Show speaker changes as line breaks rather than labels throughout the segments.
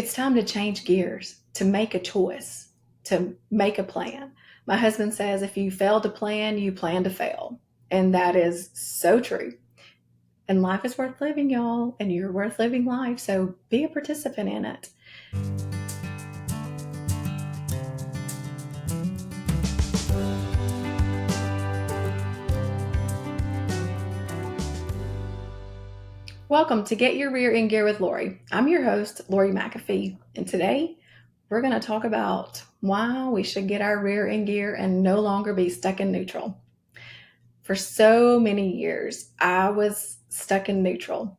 It's time to change gears, to make a choice, to make a plan. My husband says if you fail to plan, you plan to fail. And that is so true. And life is worth living, y'all, and you're worth living life. So be a participant in it. Welcome to Get Your Rear in Gear with Lori. I'm your host, Lori McAfee, and today we're going to talk about why we should get our rear in gear and no longer be stuck in neutral. For so many years, I was stuck in neutral.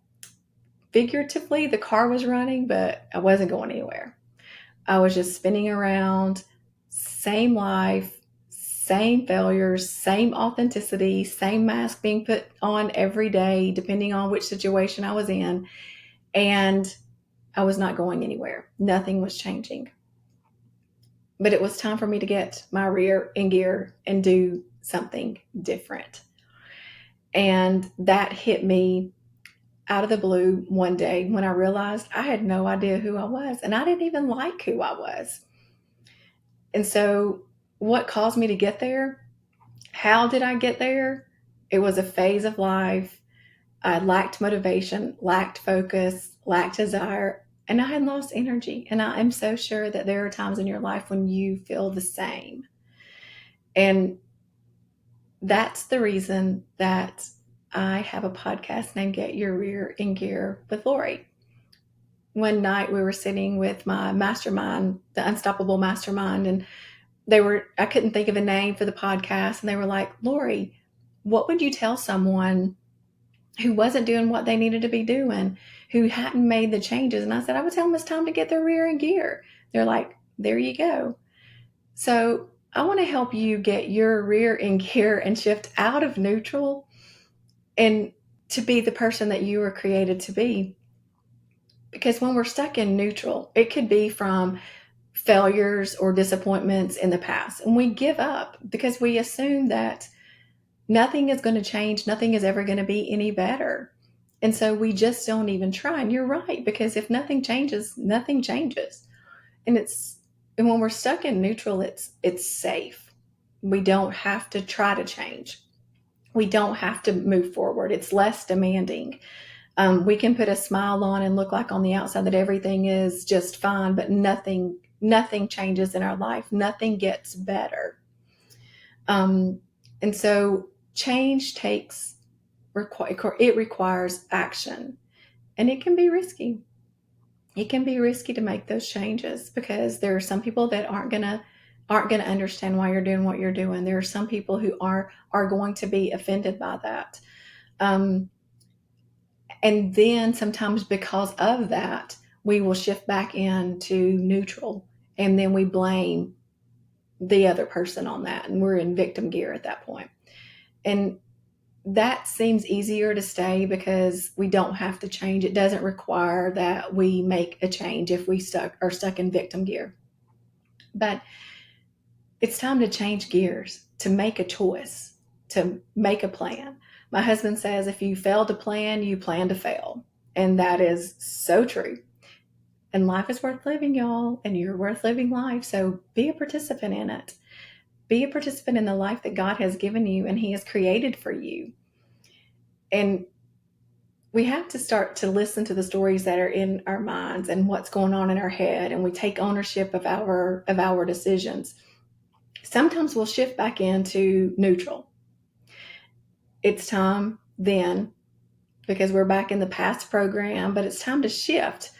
Figuratively, the car was running, but I wasn't going anywhere. I was just spinning around, same life, same failures, same authenticity, same mask being put on every day, depending on which situation I was in. And I was not going anywhere. Nothing was changing. But it was time for me to get my rear in gear and do something different. And that hit me out of the blue one day when I realized I had no idea who I was, and I didn't even like who I was. And so, what caused me to get there? How did I get there? It was a phase of life. I lacked motivation, lacked focus, lacked desire, and I had lost energy. And I am so sure that there are times in your life when you feel the same. And that's the reason that I have a podcast named Get Your Rear in Gear with Lori. One night we were sitting with my mastermind, the Unstoppable Mastermind, and I couldn't think of a name for the podcast. And they were like, Lori, what would you tell someone who wasn't doing what they needed to be doing, who hadn't made the changes? And I said, I would tell them it's time to get their rear in gear. They're like, there you go. So I want to help you get your rear in gear and shift out of neutral and to be the person that you were created to be. Because when we're stuck in neutral, it could be from failures or disappointments in the past. And we give up because we assume that nothing is going to change. Nothing is ever going to be any better. And so we just don't even try. And you're right, because if nothing changes, nothing changes. And when we're stuck in neutral, it's safe. We don't have to try to change. We don't have to move forward. It's less demanding. We can put a smile on and look like on the outside that everything is just fine, but nothing changes in our life. Nothing gets better. And so change it requires action, and it can be risky. It can be risky to make those changes because there are some people that aren't gonna understand why you're doing what you're doing. There are some people who are going to be offended by that. And then sometimes because of that, we will shift back into neutral, and then we blame the other person on that. And we're in victim gear at that point. And that seems easier to stay because we don't have to change. It doesn't require that we make a change if we are stuck in victim gear. But it's time to change gears, to make a choice, to make a plan. My husband says if you fail to plan, you plan to fail. And that is so true. And life is worth living, y'all, and you're worth living life. So be a participant in it. Be a participant in the life that God has given you and He has created for you. And we have to start to listen to the stories that are in our minds and what's going on in our head, and we take ownership of our decisions. Sometimes we'll shift back into neutral. It's time then, because we're back in the past program, but it's time to shift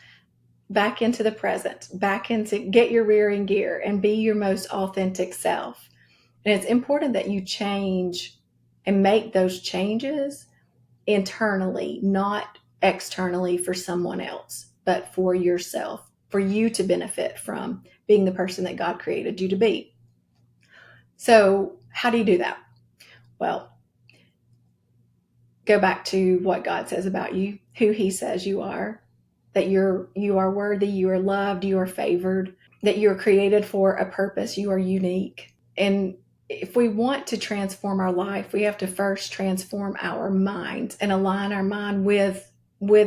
back into the present, back into get your rear in gear and be your most authentic self. And it's important that you change and make those changes internally, not externally for someone else, but for yourself, for you to benefit from being the person that God created you to be. So how do you do that? Well, go back to what God says about you, who He says you are, that you are worthy, you are loved, you are favored, that you are created for a purpose, you are unique. And if we want to transform our life, we have to first transform our mind and align our mind with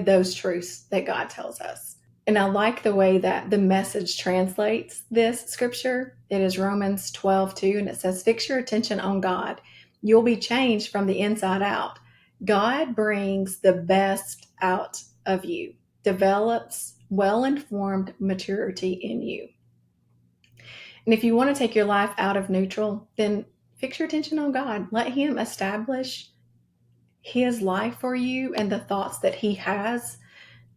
those truths that God tells us. And I like the way that the Message translates this scripture. It is Romans 12:2, and it says, "Fix your attention on God. You'll be changed from the inside out. God brings the best out of you, develops well-informed maturity in you." And if you want to take your life out of neutral, then fix your attention on God. Let Him establish His life for you and the thoughts that He has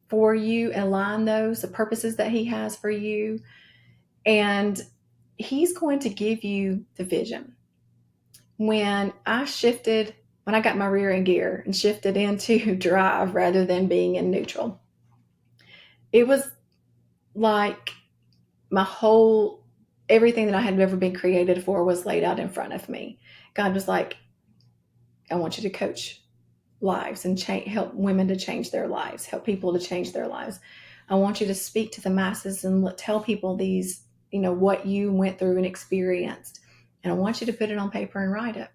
for you, align those, the purposes that He has for you. And He's going to give you the vision. When I got my rear end gear and shifted into drive rather than being in neutral, it was like my whole, everything that I had ever been created for was laid out in front of me. God was like, I want you to coach lives and help women to change their lives, help people to change their lives. I want you to speak to the masses and tell people these, what you went through and experienced. And I want you to put it on paper and write it.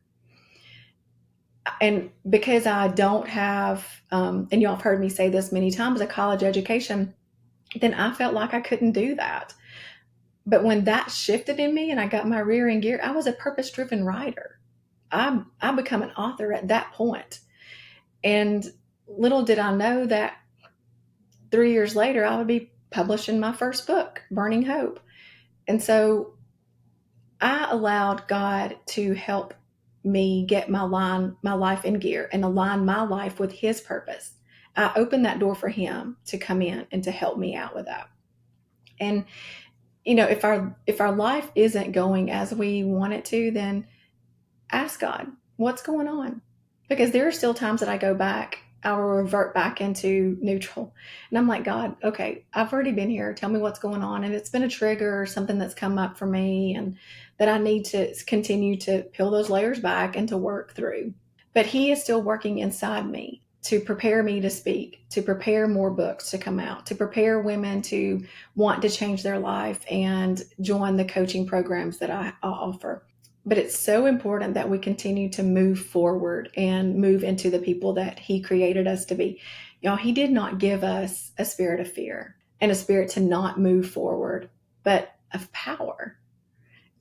And because I don't have, and y'all have heard me say this many times, a college education, then I felt like I couldn't do that. But when that shifted in me and I got my rear end gear, I was a purpose-driven writer. I become an author at that point. And little did I know that 3 years later, I would be publishing my first book, Burning Hope. And so I allowed God to help me get my life in gear and align my life with His purpose. I opened that door for Him to come in and to help me out with that. And if our life isn't going as we want it to, then ask God, what's going on? Because there are still times that I will revert back into neutral. And I'm like, God, okay, I've already been here. Tell me what's going on. And it's been a trigger or something that's come up for me and that I need to continue to peel those layers back and to work through. But He is still working inside me to prepare me to speak, to prepare more books to come out, to prepare women to want to change their life and join the coaching programs that I offer. But it's so important that we continue to move forward and move into the people that He created us to be. Y'all, He did not give us a spirit of fear and a spirit to not move forward, but of power.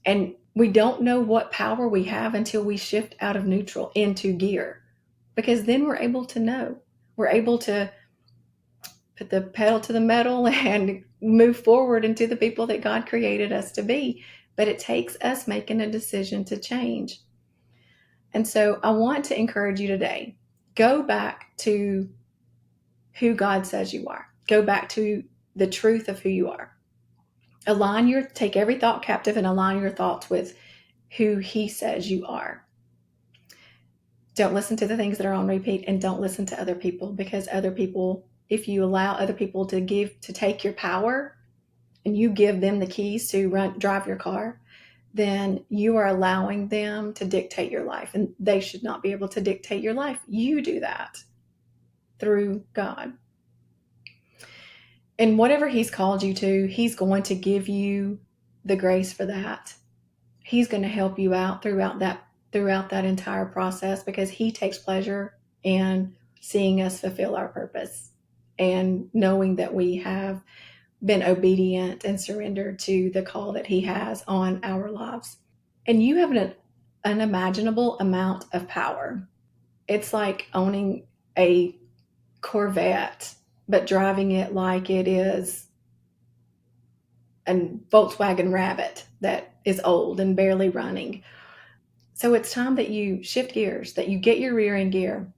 And we don't know what power we have until we shift out of neutral into gear, because then we're able to know. We're able to put the pedal to the metal and move forward into the people that God created us to be. But it takes us making a decision to change. And so I want to encourage you today, go back to who God says you are. Go back to the truth of who you are. Take every thought captive and align your thoughts with who He says you are. Don't listen to the things that are on repeat, and don't listen to other people, because other people, if you allow other people to take your power and you give them the keys to drive your car, then you are allowing them to dictate your life, and they should not be able to dictate your life. You do that through God. And whatever He's called you to, He's going to give you the grace for that. He's going to help you out throughout that entire process, because He takes pleasure in seeing us fulfill our purpose and knowing that we have been obedient and surrendered to the call that He has on our lives. And you have an unimaginable amount of power. It's like owning a Corvette, but driving it like it is a Volkswagen Rabbit that is old and barely running. So it's time that you shift gears, that you get your rear end gear.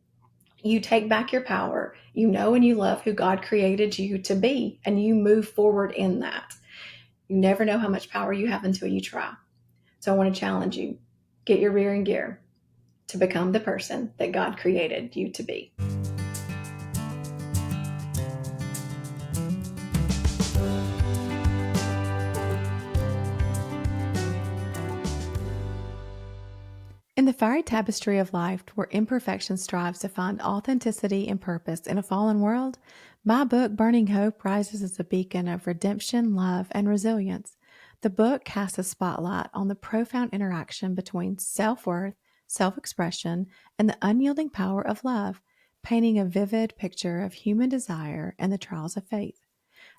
You take back your power. You know and you love who God created you to be, and you move forward in that. You never know how much power you have until you try. So I want to challenge you. Get your rear end gear to become the person that God created you to be. In the fiery tapestry of life, where imperfection strives to find authenticity and purpose in a fallen world, my book, Burning Hope, rises as a beacon of redemption, love, and resilience. The book casts a spotlight on the profound interaction between self-worth, self-expression, and the unyielding power of love, painting a vivid picture of human desire and the trials of faith.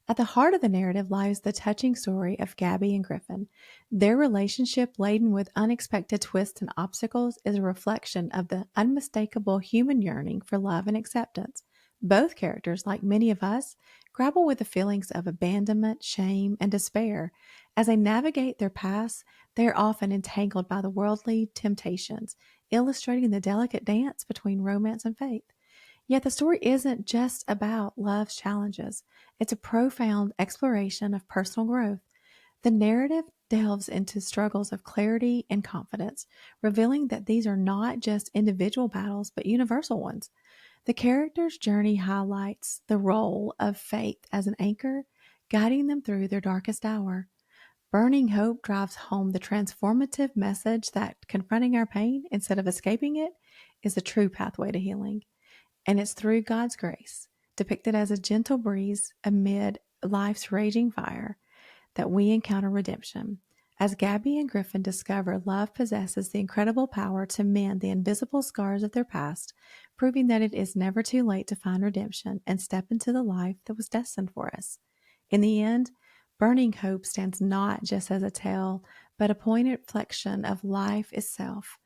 At the heart of the narrative lies the touching story of Gabby and Griffin. Their relationship, laden with unexpected twists and obstacles, is a reflection of the unmistakable human yearning for love and acceptance. Both characters, like many of us, grapple with the feelings of abandonment, shame, and despair. As they navigate their paths, they are often entangled by the worldly temptations, illustrating the delicate dance between romance and faith. Yet the story isn't just about love's challenges, it's a profound exploration of personal growth. The narrative delves into struggles of clarity and confidence, revealing that these are not just individual battles but universal ones. The character's journey highlights the role of faith as an anchor, guiding them through their darkest hour. Burning Hope drives home the transformative message that confronting our pain instead of escaping it is the true pathway to healing. And it's through God's grace, depicted as a gentle breeze amid life's raging fire, that we encounter redemption. As Gabby and Griffin discover love possesses the incredible power to mend the invisible scars of their past, proving that it is never too late to find redemption and step into the life that was destined for us. In the end, Burning Hope stands not just as a tale, but a poignant reflection of life itself,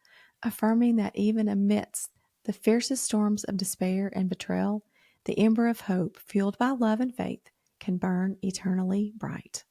affirming that even amidst the fiercest storms of despair and betrayal, the ember of hope, fueled by love and faith, can burn eternally bright.